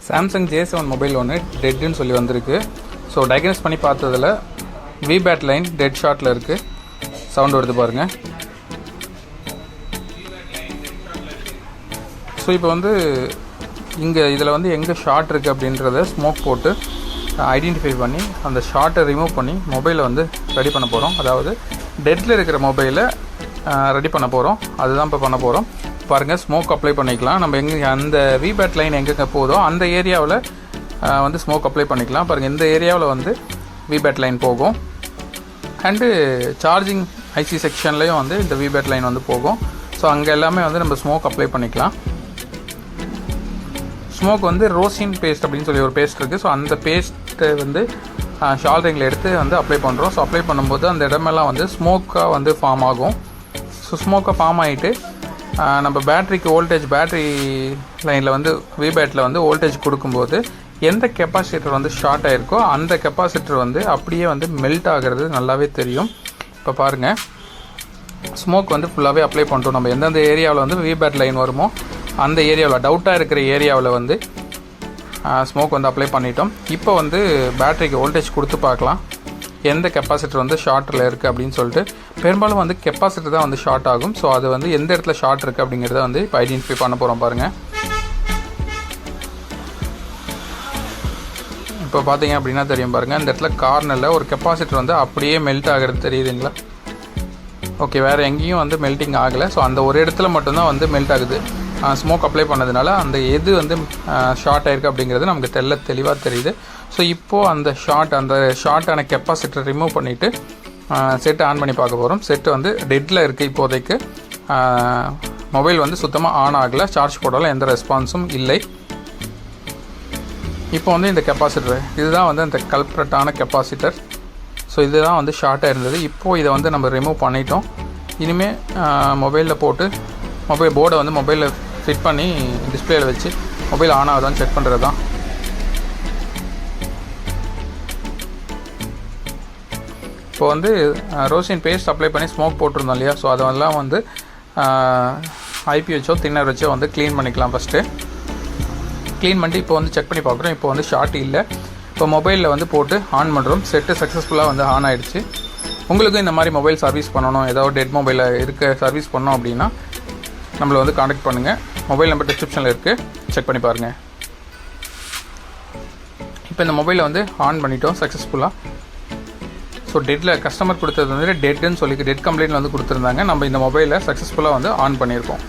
Samsung J7 mobile ஒன்று டெட்டுன்னு சொல்லி வந்திருக்கு. ஸோ டயக்னோஸ் பண்ணி பார்த்ததில் விபேட் லைன் டெட் ஷார்ட்டில் இருக்குது. சவுண்ட் வருது பாருங்கள். ஸோ இப்போ வந்து இதில் வந்து எங்கே ஷார்ட் இருக்குது அப்படின்றத ஸ்மோக் போட்டு ஐடென்டிஃபை பண்ணி அந்த ஷார்ட்டை ரிமூவ் பண்ணி மொபைலை வந்து ரெடி பண்ண போகிறோம். அதாவது டெட்டில் இருக்கிற மொபைலை ரெடி பண்ண போகிறோம். அதுதான் இப்போ பண்ண போகிறோம். பாருங்கள், ஸ்மோக் அப்ளை பண்ணிக்கலாம். நம்ம எங்கே அந்த விபேட் லைன் எங்கெங்கே போதோ அந்த ஏரியாவில் வந்து ஸ்மோக் அப்ளை பண்ணிக்கலாம். பாருங்கள், இந்த ஏரியாவில் வந்து விபேட் லைன் போகும். அண்டு சார்ஜிங் ஐசி செக்ஷன்லேயும் வந்து இந்த விபேட் லைன் வந்து போகும். ஸோ அங்கே எல்லாமே வந்து நம்ம ஸ்மோக் அப்ளை பண்ணிக்கலாம். ஸ்மோக் வந்து ரோசின் பேஸ்ட் அப்படின்னு சொல்லி ஒரு பேஸ்ட் இருக்குது. ஸோ அந்த பேஸ்ட்டை வந்து ஷால்ரிங்கில் எடுத்து வந்து அப்ளை பண்ணுறோம். ஸோ அப்ளை பண்ணும்போது அந்த இடமெல்லாம் வந்து ஸ்மோக்காக வந்து ஃபார்ம் ஆகும். ஸோ ஸ்மோக்காக ஃபார்ம் ஆகிட்டு நம்ம பேட்ரிக்கு வோல்டேஜ், பேட்ரி லைனில் வந்து விபேட்டில் வந்து வோல்டேஜ் கொடுக்கும்போது எந்த கெப்பாசிட்டர் வந்து ஷார்ட் ஆகிருக்கோ அந்த கெப்பாசிட்டர் வந்து அப்படியே வந்து மெல்ட் ஆகிறது நல்லாவே தெரியும். இப்போ பாருங்கள், ஸ்மோக் வந்து ஃபுல்லாகவே அப்ளை பண்ணிட்டோம். நம்ம எந்தெந்த ஏரியாவில் வந்து விபேட் லைன் வருமோ அந்த ஏரியாவில், டவுட்டாக இருக்கிற ஏரியாவில் வந்து ஸ்மோக் வந்து அப்ளை பண்ணிட்டோம். இப்போ வந்து பேட்டரிக்கு வோல்டேஜ் கொடுத்து பார்க்கலாம் எந்த கெப்பாசிட்டர் வந்து ஷார்ட்டில் இருக்குது அப்படின்னு சொல்லிட்டு. பெரும்பாலும் வந்து கெப்பாசிட்டர் தான் வந்து ஷார்ட் ஆகும். ஸோ அது வந்து எந்த இடத்துல ஷார்ட் இருக்குது அப்படிங்கிறத வந்து இப்போ ஐடென்டிஃபை பண்ண போகிறோம். பாருங்கள், இப்போ பார்த்தீங்க அப்படின்னா தெரியும். பாருங்கள், இந்த இடத்துல கார்னரில் ஒரு கெப்பாசிட்டர் வந்து அப்படியே மெல்ட் ஆகிறது தெரியுதுங்களா? ஓகே, வேறு எங்கேயும் வந்து மெல்ட்டிங் ஆகலை. ஸோ அந்த ஒரு இடத்துல மட்டும்தான் வந்து மெல்ட் ஆகுது. ஸ்மோக் அப்ளை பண்ணதுனால அந்த எது வந்து ஷார்ட் ஆகிருக்கு அப்படிங்கிறது நமக்கு தெளிவாக தெரியுது. ஸோ இப்போது அந்த ஷார்ட்டான கெப்பாசிட்டர் ரிமூவ் பண்ணிவிட்டு செட்டை ஆன் பண்ணி பார்க்க போகிறோம். செட்டு வந்து டெட்டில் இருக்குது. இப்போதைக்கு மொபைல் வந்து சுத்தமாக ஆன் ஆகலை. சார்ஜ் போட்டாலும் எந்த ரெஸ்பான்ஸும் இல்லை. இப்போ வந்து இந்த கெப்பாசிட்டர் இதுதான் வந்து அந்த கல்ப்ரட்டான கெப்பாசிட்டர். ஸோ இதுதான் வந்து ஷார்ட்டாக இருந்தது. இப்போது இதை வந்து நம்ம ரிமூவ் பண்ணிட்டோம். இனிமேல் மொபைலில் போட்டு மொபைல் போர்டை வந்து மொபைலில் ஃபிட் பண்ணி டிஸ்பிளேயில் வச்சு மொபைல் ஆன் ஆகுதான்னு செக் பண்ணுறது தான். இப்போ வந்து ரோசின் பேஸ்ட் அப்ளை பண்ணி ஸ்மோக் போட்டிருந்தோம் இல்லையா? ஸோ அதெல்லாம் வந்து ஐபி வச்சோ தின்னர் வச்சோ வந்து க்ளீன் பண்ணிக்கலாம். ஃபஸ்ட்டு க்ளீன் பண்ணிட்டு இப்போ வந்து செக் பண்ணி பார்க்குறோம். இப்போ வந்து ஷார்ட் இல்லை. இப்போ மொபைலில் வந்து போட்டு ஆன் பண்ணுறோம். செட்டு சக்ஸஸ்ஃபுல்லாக வந்து ஆன் ஆகிடுச்சு. உங்களுக்கும் இந்த மாதிரி மொபைல் சர்வீஸ் பண்ணணும், ஏதாவது டெட் மொபைலில் இருக்க சர்வீஸ் பண்ணோம் அப்படின்னா நம்மளை வந்து காண்டாக்ட் பண்ணுங்கள். மொபைல் நம்பர் டிஸ்கிரிப்ஷனில் இருக்குது, செக் பண்ணி பாருங்கள். இப்போ இந்த மொபைலை வந்து ஆன் பண்ணிட்டோம் சக்ஸஸ்ஃபுல்லாக. ஸோ டெட்டில் கஸ்டமர் கொடுத்தது வந்து டெட்டுன்னு சொல்லி டெட் கம்ப்ளைண்ட் வந்து கொடுத்துருந்தாங்க. நம்ம இந்த மொபைலை சக்ஸஸ்ஃபுல்லாக வந்து ஆன் பண்ணியிருக்கோம்.